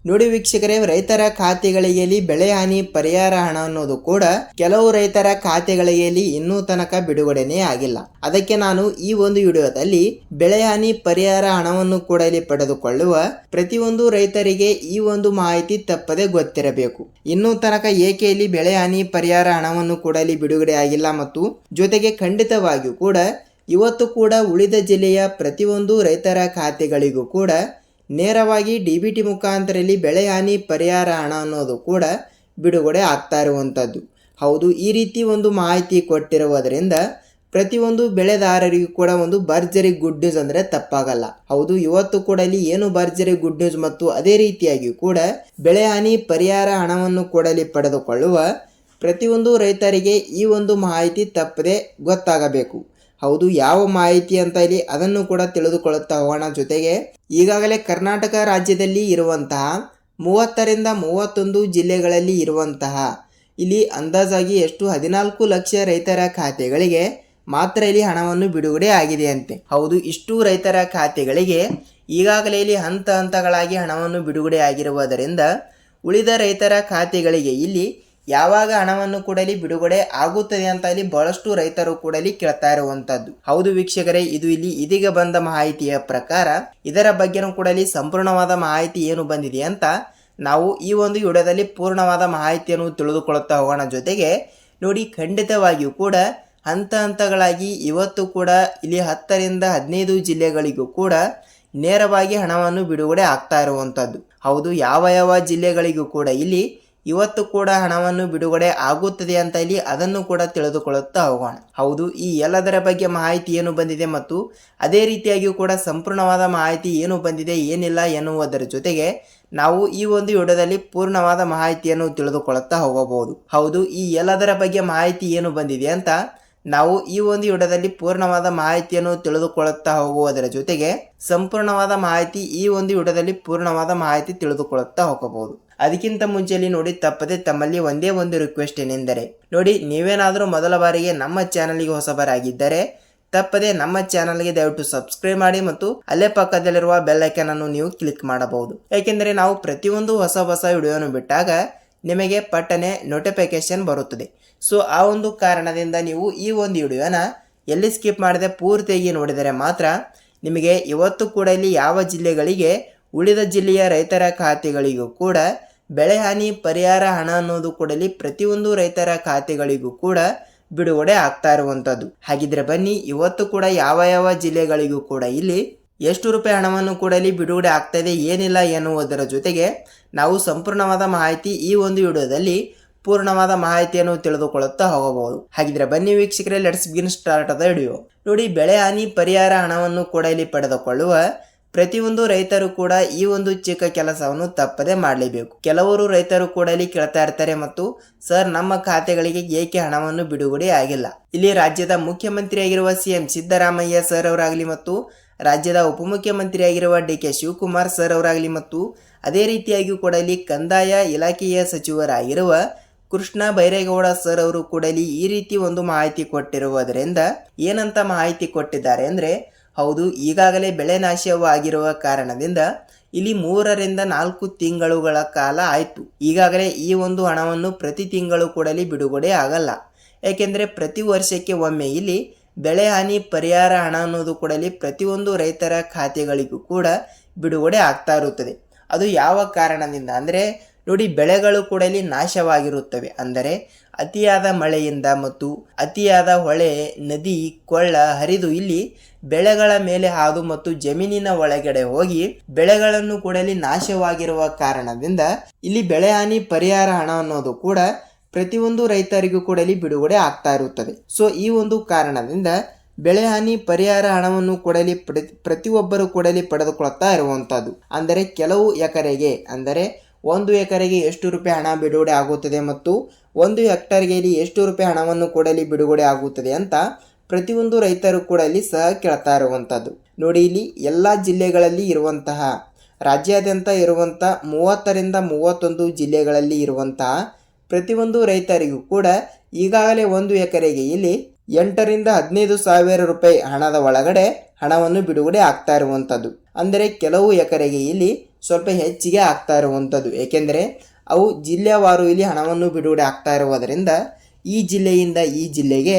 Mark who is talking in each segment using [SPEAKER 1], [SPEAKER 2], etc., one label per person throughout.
[SPEAKER 1] ನೋಡಿ ವೀಕ್ಷಕರೇ, ರೈತರ ಖಾತೆಗಳಿಗೆ ಬೆಳೆ ಹಾನಿ ಪರಿಹಾರ ಹಣ ಅನ್ನೋದು ಕೂಡ ಕೆಲವು ರೈತರ ಖಾತೆಗಳಿಗೆ ಇನ್ನೂ ತನಕ ಬಿಡುಗಡೆನೇ ಆಗಿಲ್ಲ. ಅದಕ್ಕೆ ನಾನು ಈ ಒಂದು ವಿಡಿಯೋದಲ್ಲಿ ಬೆಳೆ ಹಾನಿ ಪರಿಹಾರ ಹಣವನ್ನು ಕೂಡ ಇಲ್ಲಿ ಪಡೆದುಕೊಳ್ಳುವ ಪ್ರತಿಯೊಂದು ರೈತರಿಗೆ ಈ ಒಂದು ಮಾಹಿತಿ ತಪ್ಪದೆ ಗೊತ್ತಿರಬೇಕು. ಇನ್ನೂ ತನಕ ಏಕೆ ಇಲ್ಲಿ ಬೆಳೆ ಹಾನಿ ಪರಿಹಾರ ಹಣವನ್ನು ಕೂಡ ಇಲ್ಲಿ ಬಿಡುಗಡೆ ಆಗಿಲ್ಲ ಮತ್ತು ಜೊತೆಗೆ ಖಂಡಿತವಾಗಿಯೂ ಕೂಡ ಇವತ್ತು ಕೂಡ ಉಳಿದ ಜಿಲ್ಲೆಯ ಪ್ರತಿಯೊಂದು ರೈತರ ಖಾತೆಗಳಿಗೂ ಕೂಡ ನೇರವಾಗಿ DBT ಮುಖಾಂತರ ಬೆಳೆ ಹಾನಿ ಪರಿಹಾರ ಹಣ ಅನ್ನೋದು ಕೂಡ ಬಿಡುಗಡೆ ಆಗ್ತಾ ಇರುವಂಥದ್ದು. ಹೌದು, ಈ ರೀತಿ ಒಂದು ಮಾಹಿತಿ ಕೊಟ್ಟಿರುವುದರಿಂದ ಪ್ರತಿಯೊಂದು ಬೆಳೆದಾರರಿಗೂ ಕೂಡ ಒಂದು ಭರ್ಜರಿ ಗುಡ್ ನ್ಯೂಸ್ ಅಂದರೆ ತಪ್ಪಾಗಲ್ಲ. ಹೌದು, ಇವತ್ತು ಕೂಡ ಇಲ್ಲಿ ಏನು ಭರ್ಜರಿ ಗುಡ್ ನ್ಯೂಸ್ ಮತ್ತು ಅದೇ ರೀತಿಯಾಗಿ ಕೂಡ ಬೆಳೆ ಹಾನಿ ಪರಿಹಾರ ಹಣವನ್ನು ಕೂಡ ಪಡೆದುಕೊಳ್ಳುವ ಪ್ರತಿಯೊಂದು ರೈತರಿಗೆ ಈ ಒಂದು ಮಾಹಿತಿ ತಪ್ಪದೆ ಗೊತ್ತಾಗಬೇಕು. ಹೌದು, ಯಾವ ಮಾಹಿತಿ ಅಂತ ಇಲ್ಲಿ ಅದನ್ನು ಕೂಡ ತಿಳಿದುಕೊಳ್ಳುತ್ತಾ ಹೋಗೋಣ. ಜೊತೆಗೆ ಈಗಾಗಲೇ ಕರ್ನಾಟಕ ರಾಜ್ಯದಲ್ಲಿ ಇರುವಂತಹ 30ರಿಂದ 31 ಜಿಲ್ಲೆಗಳಲ್ಲಿ ಇರುವಂತಹ ಇಲ್ಲಿ ಅಂದಾಜಾಗಿ ಎಷ್ಟು 14 ಲಕ್ಷ ರೈತರ ಖಾತೆಗಳಿಗೆ ಮಾತ್ರ ಇಲ್ಲಿ ಹಣವನ್ನು ಬಿಡುಗಡೆ ಆಗಿದೆ ಅಂತೆ. ಹೌದು, ಇಷ್ಟು ರೈತರ ಖಾತೆಗಳಿಗೆ ಈಗಾಗಲೇ ಇಲ್ಲಿ ಹಂತ ಹಂತಗಳಾಗಿ ಹಣವನ್ನು ಬಿಡುಗಡೆ ಆಗಿರುವುದರಿಂದ ಉಳಿದ ರೈತರ ಖಾತೆಗಳಿಗೆ ಇಲ್ಲಿ ಯಾವಾಗ ಹಣವನ್ನು ಕೂಡ ಬಿಡುಗಡೆ ಆಗುತ್ತದೆ ಅಂತ ಇಲ್ಲಿ ಬಹಳಷ್ಟು ರೈತರು ಕೂಡ ಕೇಳ್ತಾ ಇರುವಂತದ್ದು. ಹೌದು ವೀಕ್ಷಕರೇ, ಇದು ಇಲ್ಲಿ ಇದೀಗ ಬಂದ ಮಾಹಿತಿಯ ಪ್ರಕಾರ ಇದರ ಬಗ್ಗೆನೂ ಕೂಡ ಸಂಪೂರ್ಣವಾದ ಮಾಹಿತಿ ಏನು ಬಂದಿದೆ ಅಂತ ನಾವು ಈ ಒಂದು ವಿಡಿಯೋದಲ್ಲಿ ಪೂರ್ಣವಾದ ಮಾಹಿತಿಯನ್ನು ತಿಳಿದುಕೊಳ್ಳುತ್ತಾ ಹೋಗೋಣ. ಜೊತೆಗೆ ನೋಡಿ, ಖಂಡಿತವಾಗಿಯೂ ಕೂಡ ಹಂತ ಹಂತಗಳಾಗಿ ಇವತ್ತು ಕೂಡ ಇಲ್ಲಿ 10ರಿಂದ 15 ಜಿಲ್ಲೆಗಳಿಗೂ ಕೂಡ ನೇರವಾಗಿ ಹಣವನ್ನು ಬಿಡುಗಡೆ ಆಗ್ತಾ ಇರುವಂತದ್ದು. ಹೌದು, ಯಾವ ಜಿಲ್ಲೆಗಳಿಗೂ ಕೂಡ ಇಲ್ಲಿ ಇವತ್ತು ಕೂಡ ಹಣವನ್ನು ಬಿಡುಗಡೆ ಆಗುತ್ತದೆ ಅಂತ ಇಲ್ಲಿ ಅದನ್ನು ಕೂಡ ತಿಳಿದುಕೊಳ್ಳುತ್ತಾ ಹೋಗೋಣ. ಹೌದು, ಈ ಎಲ್ಲದರ ಬಗ್ಗೆ ಮಾಹಿತಿ ಏನು ಬಂದಿದೆ ಮತ್ತು ಅದೇ ರೀತಿಯಾಗಿಯೂ ಕೂಡ ಸಂಪೂರ್ಣವಾದ ಮಾಹಿತಿ ಏನು ಬಂದಿದೆ ಏನಿಲ್ಲ ಎನ್ನುವುದರ ಜೊತೆಗೆ ನಾವು ಈ ಒಂದು ವಿಡಿಯೋದಲ್ಲಿ ಪೂರ್ಣವಾದ ಮಾಹಿತಿಯನ್ನು ತಿಳಿದುಕೊಳ್ಳುತ್ತಾ ಹೋಗಬಹುದು. ಹೌದು, ಈ ಎಲ್ಲದರ ಬಗ್ಗೆ ಮಾಹಿತಿ ಏನು ಬಂದಿದೆ ಅಂತ ನಾವು ಈ ಒಂದು ವಿಡಿಯೋದಲ್ಲಿ ಪೂರ್ಣವಾದ ಮಾಹಿತಿಯನ್ನು ತಿಳಿದುಕೊಳ್ಳುತ್ತಾ ಹೋಗುವುದರ ಜೊತೆಗೆ ಸಂಪೂರ್ಣವಾದ ಮಾಹಿತಿ ಈ ಒಂದು ವಿಡಿಯೋದಲ್ಲಿ ಪೂರ್ಣವಾದ ಮಾಹಿತಿ ತಿಳಿದುಕೊಳ್ಳುತ್ತಾ ಹೋಗಬಹುದು. ಅದಕ್ಕಿಂತ ಮುಂಚೆಯಲ್ಲಿ ನೋಡಿ, ತಪ್ಪದೆ ತಮ್ಮಲ್ಲಿ ಒಂದೇ ಒಂದು ರಿಕ್ವೆಸ್ಟ್ ಏನೆಂದರೆ ನೋಡಿ, ನೀವೇನಾದರೂ ಮೊದಲ ಬಾರಿಗೆ ನಮ್ಮ ಚಾನಲ್ಗೆ ಹೊಸಬರಾಗಿದ್ದರೆ ತಪ್ಪದೆ ನಮ್ಮ ಚಾನಲ್ಗೆ ದಯವಿಟ್ಟು ಸಬ್ಸ್ಕ್ರೈಬ್ ಮಾಡಿ ಮತ್ತು ಅಲ್ಲೇ ಪಕ್ಕದಲ್ಲಿರುವ ಬೆಲ್ ಐಕಾನ್ ಅನ್ನು ನೀವು ಕ್ಲಿಕ್ ಮಾಡಬಹುದು. ಯಾಕೆಂದರೆ ನಾವು ಪ್ರತಿಯೊಂದು ಹೊಸ ವಿಡಿಯೋನು ಬಿಟ್ಟಾಗ ನಿಮಗೆ ಪಟ್ಟನೆ ನೋಟಿಫಿಕೇಶನ್ ಬರುತ್ತದೆ. ಸೊ ಆ ಒಂದು ಕಾರಣದಿಂದ ನೀವು ಈ ಒಂದು ವಿಡಿಯೋನ ಎಲ್ಲಿ ಸ್ಕಿಪ್ ಮಾಡದೆ ಪೂರ್ತಿಯಾಗಿ ನೋಡಿದರೆ ಮಾತ್ರ ನಿಮಗೆ ಇವತ್ತು ಕೂಡ ಇಲ್ಲಿ ಯಾವ ಜಿಲ್ಲೆಗಳಿಗೆ ಉಳಿದ ಜಿಲ್ಲೆಯ ರೈತರ ಖಾತೆಗಳಿಗೂ ಕೂಡ ಬೆಳೆ ಹಾನಿ ಪರಿಹಾರ ಹಣ ಅನ್ನೋದು ಕೂಡ ಪ್ರತಿಯೊಂದು ರೈತರ ಖಾತೆಗಳಿಗೂ ಕೂಡ ಬಿಡುಗಡೆ ಆಗ್ತಾ ಇರುವಂಥದ್ದು. ಹಾಗಿದ್ರೆ ಬನ್ನಿ, ಇವತ್ತು ಕೂಡ ಯಾವ ಜಿಲ್ಲೆಗಳಿಗೂ ಕೂಡ ಇಲ್ಲಿ ಎಷ್ಟು ರೂಪಾಯಿ ಹಣವನ್ನು ಕೂಡ ಬಿಡುಗಡೆ ಆಗ್ತಾ ಇದೆ ಏನಿಲ್ಲ ಎನ್ನುವುದರ ಜೊತೆಗೆ ನಾವು ಸಂಪೂರ್ಣವಾದ ಮಾಹಿತಿ ಈ ಒಂದು ವಿಡಿಯೋದಲ್ಲಿ ಪೂರ್ಣವಾದ ಮಾಹಿತಿಯನ್ನು ತಿಳಿದುಕೊಳ್ಳುತ್ತಾ ಹೋಗಬಹುದು. ಹಾಗಿದ್ರೆ ಬನ್ನಿ ವೀಕ್ಷಕರೇ, ಲೆಟ್ಸ್ ಬಿಗಿನ್ ಸ್ಟಾರ್ಟ್ ಆದ ವಿಡಿಯೋ. ನೋಡಿ, ಬೆಳೆ ಹಾನಿ ಪರಿಹಾರ ಹಣವನ್ನು ಕೂಡ ಪಡೆದುಕೊಳ್ಳುವ ಪ್ರತಿಯೊಂದು ರೈತರು ಕೂಡ ಈ ಒಂದು ಚಿಕ್ಕ ಕೆಲಸವನ್ನು ತಪ್ಪದೆ ಮಾಡಲೇಬೇಕು. ಕೆಲವರು ರೈತರು ಕೂಡ ಕೇಳ್ತಾ ಇರ್ತಾರೆ ಮತ್ತು ಸರ್, ನಮ್ಮ ಖಾತೆಗಳಿಗೆ ಏಕೆ ಹಣವನ್ನು ಬಿಡುಗಡೆ ಆಗಿಲ್ಲ? ಇಲ್ಲಿ ರಾಜ್ಯದ ಮುಖ್ಯಮಂತ್ರಿಯಾಗಿರುವ CM ಸಿದ್ದರಾಮಯ್ಯ ಸರ್ ಅವರಾಗಲಿ ಮತ್ತು ರಾಜ್ಯದ ಉಪಮುಖ್ಯಮಂತ್ರಿಯಾಗಿರುವ DK ಶಿವಕುಮಾರ್ ಸರ್ ಅವರಾಗಲಿ ಮತ್ತು ಅದೇ ರೀತಿಯಾಗಿಯೂ ಕೂಡ ಕಂದಾಯ ಇಲಾಖೆಯ ಸಚಿವರಾಗಿರುವ ಕೃಷ್ಣ ಬೈರೇಗೌಡ ಸರ್ ಅವರು ಕೂಡ ಈ ರೀತಿ ಒಂದು ಮಾಹಿತಿ ಕೊಟ್ಟಿರುವುದರಿಂದ ಏನಂತ ಮಾಹಿತಿ ಕೊಟ್ಟಿದ್ದಾರೆ ಅಂದ್ರೆ, ಹೌದು, ಈಗಾಗಲೇ ಬೆಳೆ ನಾಶವಾಗಿರುವ ಕಾರಣದಿಂದ ಇಲ್ಲಿ 3ರಿಂದ 4 ತಿಂಗಳುಗಳ ಕಾಲ ಆಯಿತು. ಈಗಾಗಲೇ ಈ ಒಂದು ಹಣವನ್ನು ಪ್ರತಿ ತಿಂಗಳು ಕೂಡ ಬಿಡುಗಡೆ ಆಗಲ್ಲ. ಯಾಕೆಂದರೆ ಪ್ರತಿ ವರ್ಷಕ್ಕೆ ಒಮ್ಮೆ ಇಲ್ಲಿ ಬೆಳೆ ಹಾನಿ ಪರಿಹಾರ ಹಣ ಅನ್ನೋದು ಕೂಡ ಪ್ರತಿಯೊಂದು ರೈತರ ಖಾತೆಗಳಿಗೂ ಕೂಡ ಬಿಡುಗಡೆ ಆಗ್ತಾ ಇರುತ್ತದೆ. ಅದು ಯಾವ ಕಾರಣದಿಂದ ಅಂದರೆ ನೋಡಿ, ಬೆಳೆಗಳು ಕೂಡ ನಾಶವಾಗಿರುತ್ತವೆ. ಅಂದರೆ ಅತಿಯಾದ ಮಳೆಯಿಂದ ಮತ್ತು ಅತಿಯಾದ ಹೊಳೆ, ನದಿ, ಕೊಳ್ಳ ಹರಿದು ಇಲ್ಲಿ ಬೆಳೆಗಳ ಮೇಲೆ ಹಾದು ಮತ್ತು ಜಮೀನಿನ ಒಳಗಡೆ ಹೋಗಿ ಬೆಳೆಗಳನ್ನು ಕೂಡ ನಾಶವಾಗಿರುವ ಕಾರಣದಿಂದ ಇಲ್ಲಿ ಬೆಳೆ ಹಾನಿ ಪರಿಹಾರ ಹಣ ಅನ್ನೋದು ಕೂಡ ಪ್ರತಿಯೊಂದು ರೈತರಿಗೂ ಕೂಡ ಬಿಡುಗಡೆ ಆಗ್ತಾ ಇರುತ್ತದೆ. ಸೊ ಈ ಒಂದು ಕಾರಣದಿಂದ ಬೆಳೆ ಹಾನಿ ಪರಿಹಾರ ಹಣವನ್ನು ಕೂಡ ಪ್ರತಿಯೊಬ್ಬರು ಕೂಡ ಪಡೆದುಕೊಳ್ತಾ ಇರುವಂತದ್ದು. ಅಂದರೆ ಕೆಲವು ಎಕರೆಗೆ ಅಂದರೆ 1 ಎಕರೆಗೆ ಎಷ್ಟು ರೂಪಾಯಿ ಹಣ ಬಿಡುಗಡೆ ಆಗುತ್ತದೆ ಮತ್ತು 1 ಹೆಕ್ಟರ್ಗೆ ಇಲ್ಲಿ ಎಷ್ಟು ರೂಪಾಯಿ ಹಣವನ್ನು ಕೂಡ ಬಿಡುಗಡೆ ಆಗುತ್ತದೆ ಅಂತ ಪ್ರತಿಯೊಂದು ರೈತರು ಕೂಡ ಸಹ ಕೇಳ್ತಾ ಇರುವಂಥದ್ದು. ನೋಡಿ, ಇಲ್ಲಿ ಎಲ್ಲ ಜಿಲ್ಲೆಗಳಲ್ಲಿ ಇರುವಂತಹ ರಾಜ್ಯಾದ್ಯಂತ ಇರುವಂಥ 30ರಿಂದ 31 ಜಿಲ್ಲೆಗಳಲ್ಲಿ ಇರುವಂತಹ ಪ್ರತಿಯೊಂದು ರೈತರಿಗೂ ಕೂಡ ಈಗಾಗಲೇ 1 ಎಕರೆಗೆ ಇಲ್ಲಿ 8ರಿಂದ 15 ಸಾವಿರ ರೂಪಾಯಿ ಹಣದ ಒಳಗಡೆ ಹಣವನ್ನು ಬಿಡುಗಡೆ ಆಗ್ತಾ ಇರುವಂಥದ್ದು. ಅಂದರೆ ಕೆಲವು ಎಕರೆಗೆ ಇಲ್ಲಿ ಸ್ವಲ್ಪ ಹೆಚ್ಚಿಗೆ ಆಗ್ತಾ ಇರುವಂಥದ್ದು. ಏಕೆಂದರೆ ಅವು ಜಿಲ್ಲೆವಾರು ಇಲ್ಲಿ ಹಣವನ್ನು ಬಿಡುಗಡೆ ಆಗ್ತಾ ಇರುವುದರಿಂದ ಈ ಜಿಲ್ಲೆಯಿಂದ ಈ ಜಿಲ್ಲೆಗೆ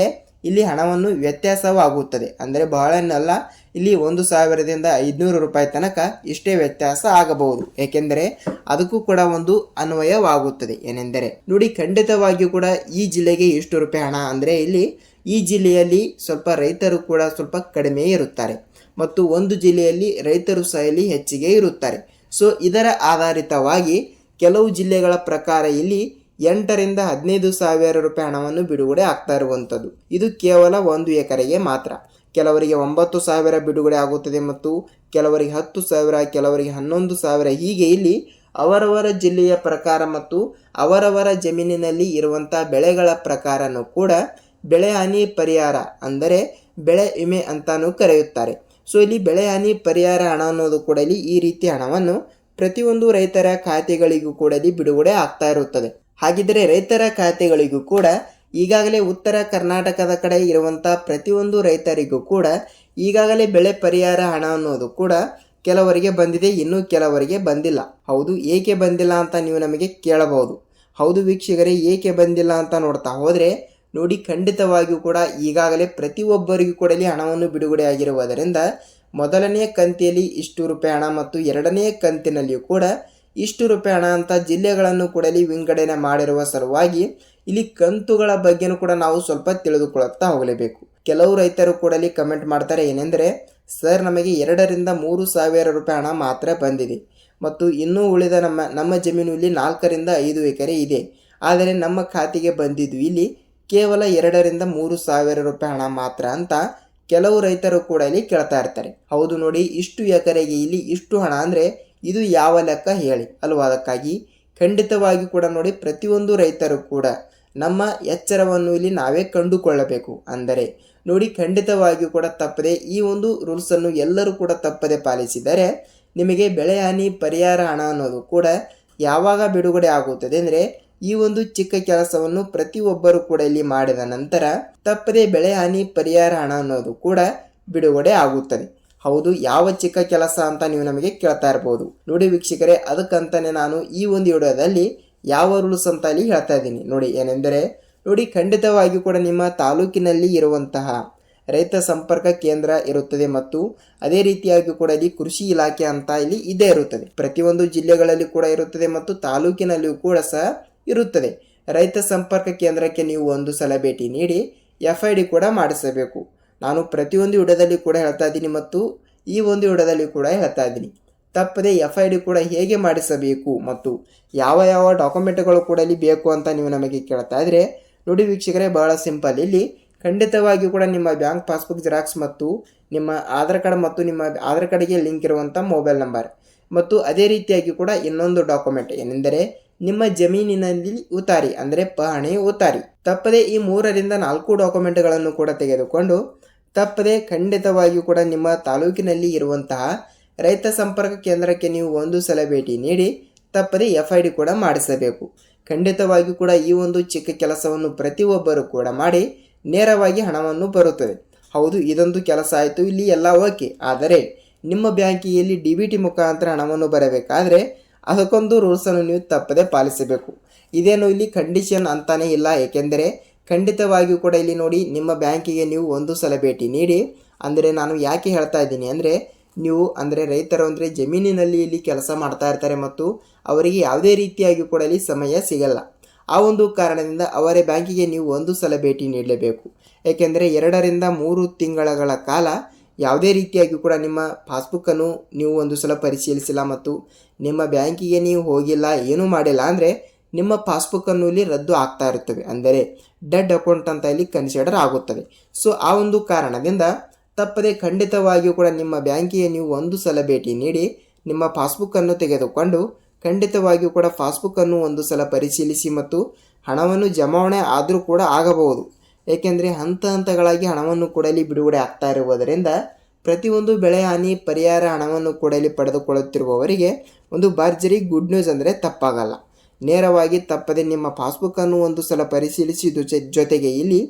[SPEAKER 1] ಇಲ್ಲಿ ಹಣವನ್ನು ವ್ಯತ್ಯಾಸವಾಗುತ್ತದೆ. ಅಂದರೆ ಬಹಳನೆಲ್ಲ ಇಲ್ಲಿ 1,000ದಿಂದ 500 ರೂಪಾಯಿ ತನಕ ಇಷ್ಟೇ ವ್ಯತ್ಯಾಸ ಆಗಬಹುದು. ಏಕೆಂದರೆ ಅದಕ್ಕೂ ಕೂಡ ಒಂದು ಅನ್ವಯವಾಗುತ್ತದೆ. ಏನೆಂದರೆ ನೋಡಿ, ಖಂಡಿತವಾಗಿಯೂ ಕೂಡ ಈ ಜಿಲ್ಲೆಗೆ ಇಷ್ಟು ರೂಪಾಯಿ ಹಣ ಅಂದರೆ ಇಲ್ಲಿ ಈ ಜಿಲ್ಲೆಯಲ್ಲಿ ಸ್ವಲ್ಪ ರೈತರು ಕೂಡ ಸ್ವಲ್ಪ ಕಡಿಮೆ ಇರುತ್ತಾರೆ ಮತ್ತು ಒಂದು ಜಿಲ್ಲೆಯಲ್ಲಿ ರೈತರು ಸಹ ಇಲ್ಲಿ ಹೆಚ್ಚಿಗೆ ಇರುತ್ತಾರೆ. ಸೊ ಇದರ ಆಧಾರಿತವಾಗಿ ಕೆಲವು ಜಿಲ್ಲೆಗಳ ಪ್ರಕಾರ ಇಲ್ಲಿ 8ರಿಂದ 15,000 ರೂಪಾಯಿ ಹಣವನ್ನು ಬಿಡುಗಡೆ ಆಗ್ತಾ ಇರುವಂಥದ್ದು. ಇದು ಕೇವಲ 1 ಎಕರೆಗೆ ಮಾತ್ರ. ಕೆಲವರಿಗೆ 9,000 ಬಿಡುಗಡೆ ಆಗುತ್ತದೆ ಮತ್ತು ಕೆಲವರಿಗೆ 10,000, ಕೆಲವರಿಗೆ 11,000. ಹೀಗೆ ಇಲ್ಲಿ ಅವರವರ ಜಿಲ್ಲೆಯ ಪ್ರಕಾರ ಮತ್ತು ಅವರವರ ಜಮೀನಿನಲ್ಲಿ ಇರುವಂಥ ಬೆಳೆಗಳ ಪ್ರಕಾರನೂ ಕೂಡ ಬೆಳೆ ಹಾನಿ ಪರಿಹಾರ ಅಂದರೆ ಬೆಳೆ ವಿಮೆ ಅಂತಾನೂ ಕರೆಯುತ್ತಾರೆ. ಸೊ ಇಲ್ಲಿ ಬೆಳೆ ಹಾನಿ ಪರಿಹಾರ ಹಣ ಅನ್ನೋದು ಕೂಡ ಇಲ್ಲಿ ಈ ರೀತಿ ಹಣವನ್ನು ಪ್ರತಿಯೊಂದು ರೈತರ ಖಾತೆಗಳಿಗೂ ಕೂಡ ಇಲ್ಲಿ ಬಿಡುಗಡೆ ಆಗ್ತಾ ಇರುತ್ತದೆ. ಹಾಗಿದ್ದರೆ ರೈತರ ಖಾತೆಗಳಿಗೂ ಕೂಡ ಈಗಾಗಲೇ ಉತ್ತರ ಕರ್ನಾಟಕದ ಕಡೆ ಇರುವಂಥ ಪ್ರತಿಯೊಂದು ರೈತರಿಗೂ ಕೂಡ ಈಗಾಗಲೇ ಬೆಳೆ ಪರಿಹಾರ ಹಣ ಅನ್ನೋದು ಕೂಡ ಕೆಲವರಿಗೆ ಬಂದಿದೆ, ಇನ್ನೂ ಕೆಲವರಿಗೆ ಬಂದಿಲ್ಲ. ಹೌದು, ಏಕೆ ಬಂದಿಲ್ಲ ಅಂತ ನೀವು ನಮಗೆ ಕೇಳಬಹುದು. ಹೌದು ವೀಕ್ಷಕರೇ, ಏಕೆ ಬಂದಿಲ್ಲ ಅಂತ ನೋಡ್ತಾ ಹೋದರೆ ನೋಡಿ, ಖಂಡಿತವಾಗಿಯೂ ಕೂಡ ಈಗಾಗಲೇ ಪ್ರತಿಯೊಬ್ಬರಿಗೂ ಕೂಡ ಇಲ್ಲಿ ಹಣವನ್ನು ಬಿಡುಗಡೆ ಆಗಿರುವುದರಿಂದ ಮೊದಲನೆಯ ಕಂತಿನಲ್ಲಿ ಇಷ್ಟು ರೂಪಾಯಿ ಹಣ ಮತ್ತು ಎರಡನೆಯ ಕಂತಿನಲ್ಲಿಯೂ ಕೂಡ ಇಷ್ಟು ರೂಪಾಯಿ ಹಣ ಅಂತ ಜಿಲ್ಲೆಗಳನ್ನು ಕೂಡ ಇಲ್ಲಿ ವಿಂಗಡಣೆ ಮಾಡಿರುವ ಸಲುವಾಗಿ ಇಲ್ಲಿ ಕಂತುಗಳ ಬಗ್ಗೆನೂ ಕೂಡ ನಾವು ಸ್ವಲ್ಪ ತಿಳಿದುಕೊಳ್ಳುತ್ತಾ ಹೋಗಲೇಬೇಕು. ಕೆಲವು ರೈತರು ಕೂಡ ಇಲ್ಲಿ ಕಮೆಂಟ್ ಮಾಡ್ತಾರೆ, ಏನೆಂದರೆ ಸರ್ ನಮಗೆ 2ರಿಂದ 3,000 ರೂಪಾಯಿ ಹಣ ಮಾತ್ರ ಬಂದಿದೆ ಮತ್ತು ಇನ್ನೂ ಉಳಿದ ನಮ್ಮ ಜಮೀನು ಇಲ್ಲಿ 4ರಿಂದ 5 ಎಕರೆ ಇದೆ, ಆದರೆ ನಮ್ಮ ಖಾತೆಗೆ ಬಂದಿದ್ದು ಇಲ್ಲಿ ಕೇವಲ 2ರಿಂದ 3,000 ರೂಪಾಯಿ ಹಣ ಮಾತ್ರ ಅಂತ ಕೆಲವು ರೈತರು ಕೂಡ ಇಲ್ಲಿ ಕೇಳ್ತಾ ಇರ್ತಾರೆ. ಹೌದು ನೋಡಿ, ಇಷ್ಟು ಎಕರೆಗೆ ಇಲ್ಲಿ ಇಷ್ಟು ಹಣ ಅಂದರೆ ಇದು ಯಾವ ಲೆಕ್ಕ ಹೇಳಿ ಅಲ್ವಾ? ಅದಕ್ಕಾಗಿ ಖಂಡಿತವಾಗಿ ಕೂಡ ನೋಡಿ, ಪ್ರತಿಯೊಂದು ರೈತರು ಕೂಡ ನಮ್ಮ ಎಚ್ಚರವನ್ನು ಇಲ್ಲಿ ನಾವೇ ಕಂಡುಕೊಳ್ಳಬೇಕು. ಅಂದರೆ ನೋಡಿ, ಖಂಡಿತವಾಗಿಯೂ ಕೂಡ ತಪ್ಪದೆ ಈ ಒಂದು ರೂಲ್ಸನ್ನು ಎಲ್ಲರೂ ಕೂಡ ತಪ್ಪದೆ ಪಾಲಿಸಿದರೆ ನಿಮಗೆ ಬೆಳೆ ಹಾನಿ ಪರಿಹಾರ ಹಣ ಅನ್ನೋದು ಕೂಡ ಯಾವಾಗ ಬಿಡುಗಡೆ ಆಗುತ್ತದೆ ಅಂದರೆ ಈ ಒಂದು ಚಿಕ್ಕ ಕೆಲಸವನ್ನು ಪ್ರತಿಯೊಬ್ಬರು ಕೂಡ ಇಲ್ಲಿ ಮಾಡಿದ ನಂತರ ತಪ್ಪದೆ ಬೆಳೆ ಹಾನಿ ಪರಿಹಾರ ಹಣ ಅನ್ನೋದು ಕೂಡ ಬಿಡುಗಡೆ ಆಗುತ್ತದೆ. ಹೌದು, ಯಾವ ಚಿಕ್ಕ ಕೆಲಸ ಅಂತ ನೀವು ನಮಗೆ ಕೇಳ್ತಾ ಇರ್ಬೋದು. ನೋಡಿ ವೀಕ್ಷಕರೇ, ಅದಕ್ಕಂತಾನೆ ನಾನು ಈ ಒಂದು ವಿಡಿಯೋದಲ್ಲಿ ಯಾವ ರೂಲ್ಸ್ ಅಂತ ಇಲ್ಲಿ ಹೇಳ್ತಾ ಇದ್ದೀನಿ ನೋಡಿ. ಏನೆಂದರೆ ನೋಡಿ, ಖಂಡಿತವಾಗಿಯೂ ಕೂಡ ನಿಮ್ಮ ತಾಲೂಕಿನಲ್ಲಿ ಇರುವಂತಹ ರೈತ ಸಂಪರ್ಕ ಕೇಂದ್ರ ಇರುತ್ತದೆ ಮತ್ತು ಅದೇ ರೀತಿಯಾಗಿ ಕೂಡ ಇಲ್ಲಿ ಕೃಷಿ ಇಲಾಖೆ ಅಂತ ಇಲ್ಲಿ ಇದೇ ಇರುತ್ತದೆ. ಪ್ರತಿಯೊಂದು ಜಿಲ್ಲೆಗಳಲ್ಲಿ ಕೂಡ ಇರುತ್ತದೆ ಮತ್ತು ತಾಲೂಕಿನಲ್ಲಿಯೂ ಕೂಡ ಸಹ ಇರುತ್ತದೆ. ರೈತ ಸಂಪರ್ಕ ಕೇಂದ್ರಕ್ಕೆ ನೀವು ಒಂದು ಸಲ ಭೇಟಿ ನೀಡಿ FID ಕೂಡ ಮಾಡಿಸಬೇಕು. ನಾನು ಪ್ರತಿಯೊಂದು ವಿಡಿಯೋದಲ್ಲಿ ಕೂಡ ಹೇಳ್ತಾ ಇದ್ದೀನಿ ಮತ್ತು ಈ ಒಂದು ವಿಡಿಯೋದಲ್ಲಿ ಕೂಡ ಹೇಳ್ತಾ ಇದ್ದೀನಿ. ತಪ್ಪದೆ FID ಕೂಡ ಹೇಗೆ ಮಾಡಿಸಬೇಕು ಮತ್ತು ಯಾವ ಯಾವ ಡಾಕ್ಯುಮೆಂಟ್ಗಳು ಕೂಡ ಇಲ್ಲಿ ಬೇಕು ಅಂತ ನೀವು ನಮಗೆ ಕೇಳ್ತಾ ಇದ್ರೆ ನೋಡಿ ವೀಕ್ಷಕರೇ, ಬಹಳ ಸಿಂಪಲ್. ಇಲ್ಲಿ ಖಂಡಿತವಾಗಿಯೂ ಕೂಡ ನಿಮ್ಮ ಬ್ಯಾಂಕ್ ಪಾಸ್ಬುಕ್ ಜೆರಾಕ್ಸ್ ಮತ್ತು ನಿಮ್ಮ ಆಧಾರ್ ಕಾರ್ಡ್ ಮತ್ತು ನಿಮ್ಮ ಆಧಾರ್ ಕಾರ್ಡ್ಗೆ ಲಿಂಕ್ ಇರುವಂಥ ಮೊಬೈಲ್ ನಂಬರ್ ಮತ್ತು ಅದೇ ರೀತಿಯಾಗಿ ಕೂಡ ಇನ್ನೊಂದು ಡಾಕ್ಯುಮೆಂಟ್ ಏನೆಂದರೆ ನಿಮ್ಮ ಜಮೀನಿನಲ್ಲಿ ಉತಾರಿ ಅಂದರೆ ಪಹಣಿ ಉತಾರಿ. ತಪ್ಪದೆ ಈ 3ರಿಂದ 4 ಡಾಕ್ಯುಮೆಂಟ್ಗಳನ್ನು ಕೂಡ ತೆಗೆದುಕೊಂಡು ತಪ್ಪದೆ ಖಂಡಿತವಾಗಿಯೂ ಕೂಡ ನಿಮ್ಮ ತಾಲೂಕಿನಲ್ಲಿ ಇರುವಂತಹ ರೈತ ಸಂಪರ್ಕ ಕೇಂದ್ರಕ್ಕೆ ನೀವು ಒಂದು ಸಲ ಭೇಟಿ ನೀಡಿ ತಪ್ಪದೆ FID ಕೂಡ ಮಾಡಿಸಬೇಕು. ಖಂಡಿತವಾಗಿಯೂ ಕೂಡ ಈ ಒಂದು ಚಿಕ್ಕ ಕೆಲಸವನ್ನು ಪ್ರತಿಯೊಬ್ಬರು ಕೂಡ ಮಾಡಿ ನೇರವಾಗಿ ಹಣವನ್ನು ಬರುತ್ತದೆ. ಹೌದು, ಇದೊಂದು ಕೆಲಸ ಆಯಿತು, ಇಲ್ಲಿ ಎಲ್ಲ ಓಕೆ. ಆದರೆ ನಿಮ್ಮ ಬ್ಯಾಂಕಿನಲ್ಲಿ DBT ಮುಖಾಂತರ ಹಣವನ್ನು ಬರಬೇಕಾದ್ರೆ ಅದಕ್ಕೊಂದು ರೂಲ್ಸನ್ನು ನೀವು ತಪ್ಪದೆ ಪಾಲಿಸಬೇಕು. ಇದೇನು ಇಲ್ಲಿ ಕಂಡೀಷನ್ ಅಂತಾನೆ ಇಲ್ಲ. ಏಕೆಂದರೆ ಖಂಡಿತವಾಗಿಯೂ ಕೂಡ ಇಲ್ಲಿ ನೋಡಿ, ನಿಮ್ಮ ಬ್ಯಾಂಕಿಗೆ ನೀವು ಒಂದು ಸಲ ಭೇಟಿ ನೀಡಿ. ಅಂದರೆ ನಾನು ಯಾಕೆ ಹೇಳ್ತಾ ಇದ್ದೀನಿ ಅಂದರೆ ನೀವು ಅಂದರೆ ರೈತರು ಅಂದರೆ ಜಮೀನಿನಲ್ಲಿ ಇಲ್ಲಿ ಕೆಲಸ ಮಾಡ್ತಾ ಇರ್ತಾರೆ ಮತ್ತು ಅವರಿಗೆ ಯಾವುದೇ ರೀತಿಯಾಗಿ ಕೂಡ ಇಲ್ಲಿ ಸಮಯ ಸಿಗಲ್ಲ. ಆ ಒಂದು ಕಾರಣದಿಂದ ಅವರ ಬ್ಯಾಂಕಿಗೆ ನೀವು ಒಂದು ಸಲ ಭೇಟಿ ನೀಡಲೇಬೇಕು. ಏಕೆಂದರೆ 2ರಿಂದ 3 ತಿಂಗಳ ಕಾಲ ಯಾವುದೇ ರೀತಿಯಾಗಿ ಕೂಡ ನಿಮ್ಮ ಪಾಸ್ಬುಕ್ಕನ್ನು ನೀವು ಒಂದು ಸಲ ಪರಿಶೀಲಿಸಿಲ್ಲ ಮತ್ತು ನಿಮ್ಮ ಬ್ಯಾಂಕಿಗೆ ನೀವು ಹೋಗಿಲ್ಲ, ಏನೂ ಮಾಡಿಲ್ಲ ಅಂದರೆ ನಿಮ್ಮ ಪಾಸ್ಬುಕ್ಕನ್ನು ಇಲ್ಲಿ ರದ್ದು ಆಗ್ತಾ ಇರುತ್ತವೆ. ಅಂದರೆ ಡೆಡ್ ಅಕೌಂಟ್ ಅಂತ ಇಲ್ಲಿ ಕನ್ಸಿಡರ್ ಆಗುತ್ತದೆ. ಸೊ ಆ ಒಂದು ಕಾರಣದಿಂದ ತಪ್ಪದೆ ಖಂಡಿತವಾಗಿಯೂ ಕೂಡ ನಿಮ್ಮ ಬ್ಯಾಂಕಿಗೆ ನೀವು ಒಂದು ಸಲ ಭೇಟಿ ನೀಡಿ ನಿಮ್ಮ ಪಾಸ್ಬುಕ್ಕನ್ನು ತೆಗೆದುಕೊಂಡು ಖಂಡಿತವಾಗಿಯೂ ಕೂಡ ಪಾಸ್ಬುಕ್ಕನ್ನು ಒಂದು ಸಲ ಪರಿಶೀಲಿಸಿ ಮತ್ತು ಹಣವನ್ನು ಜಮಾವಣೆ ಆದರೂ ಕೂಡ ಆಗಬಹುದು. ಏಕೆಂದರೆ ಹಂತಗಳಾಗಿ ಹಣವನ್ನು ಕೂಡ ಇಲ್ಲಿ ಬಿಡುಗಡೆ ಆಗ್ತಾ ಇರುವುದರಿಂದ ಪ್ರತಿಯೊಂದು ಬೆಳೆ ಹಾನಿ ಪರಿಹಾರ ಹಣವನ್ನು ಕೂಡ ಇಲ್ಲಿ ಪಡೆದುಕೊಳ್ಳುತ್ತಿರುವವರಿಗೆ ಒಂದು ಭರ್ಜರಿ ಗುಡ್ ನ್ಯೂಸ್ ಅಂದರೆ ತಪ್ಪಾಗಲ್ಲ. ನೇರವಾಗಿ ತಪ್ಪದೆ ನಿಮ್ಮ ಪಾಸ್ಬುಕ್ಕನ್ನು ಒಂದು ಸಲ ಪರಿಶೀಲಿಸಿ ಜೊತೆಗೆ ಇಲ್ಲಿ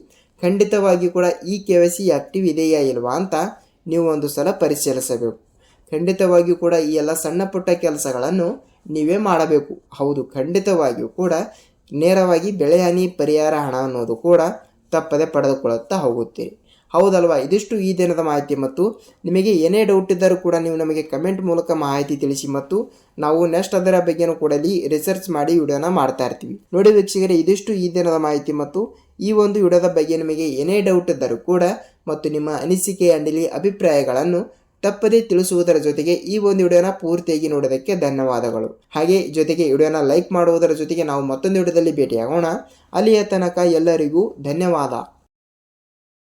[SPEAKER 1] ಖಂಡಿತವಾಗಿ ಕೂಡ ಈ KYC ಆ್ಯಕ್ಟಿವ್ ಇದೆಯಾ ಇಲ್ವಾ ಅಂತ ನೀವು ಒಂದು ಸಲ ಪರಿಶೀಲಿಸಬೇಕು. ಖಂಡಿತವಾಗಿಯೂ ಕೂಡ ಈ ಎಲ್ಲ ಸಣ್ಣ ಪುಟ್ಟ ಕೆಲಸಗಳನ್ನು ನೀವೇ ಮಾಡಬೇಕು. ಹೌದು, ಖಂಡಿತವಾಗಿಯೂ ಕೂಡ ನೇರವಾಗಿ ಬೆಳೆಹಾನಿ ಪರಿಹಾರ ಹಣ ಅನ್ನೋದು ಕೂಡ ತಪ್ಪದೆ ಪಡೆದುಕೊಳ್ಳುತ್ತಾ ಹೋಗುತ್ತೀರಿ. ಹೌದಲ್ವಾ? ಇದಿಷ್ಟು ಈ ದಿನದ ಮಾಹಿತಿ. ಮತ್ತು ನಿಮಗೆ ಏನೇ ಡೌಟ್ ಇದ್ದರೂ ಕೂಡ ನೀವು ನಮಗೆ ಕಮೆಂಟ್ ಮೂಲಕ ಮಾಹಿತಿ ತಿಳಿಸಿ, ಮತ್ತು ನಾವು ನೆಕ್ಸ್ಟ್ ಅದರ ಬಗ್ಗೆನೂ ಕೂಡ ಇಲ್ಲಿ ರಿಸರ್ಚ್ ಮಾಡಿ ವಿಡಿಯೋನ ಮಾಡ್ತಾ ಇರ್ತೀವಿ. ನೋಡಿ ವೀಕ್ಷಕರೇ, ಇದಿಷ್ಟು ಈ ದಿನದ ಮಾಹಿತಿ. ಮತ್ತು ಈ ಒಂದು ವಿಡಿಯೋದ ಬಗ್ಗೆ ನಿಮಗೆ ಏನೇ ಡೌಟ್ ಇದ್ದರೂ ಕೂಡ ಮತ್ತು ನಿಮ್ಮ ಅನಿಸಿಕೆ ಅಂಡಲಿ ಅಭಿಪ್ರಾಯಗಳನ್ನು ತಪ್ಪದೇ ತಿಳಿಸುವುದರ ಜೊತೆಗೆ ಈ ಒಂದು ವಿಡಿಯೋನ ಪೂರ್ತಿಯಾಗಿ ನೋಡೋದಕ್ಕೆ ಧನ್ಯವಾದಗಳು. ಹಾಗೆ ಜೊತೆಗೆ ವಿಡಿಯೋನ ಲೈಕ್ ಮಾಡುವುದರ ಜೊತೆಗೆ ನಾವು ಮತ್ತೊಂದು ವಿಡಿಯೋದಲ್ಲಿ ಭೇಟಿಯಾಗೋಣ. ಅಲ್ಲಿಯ ತನಕ ಎಲ್ಲರಿಗೂ ಧನ್ಯವಾದ.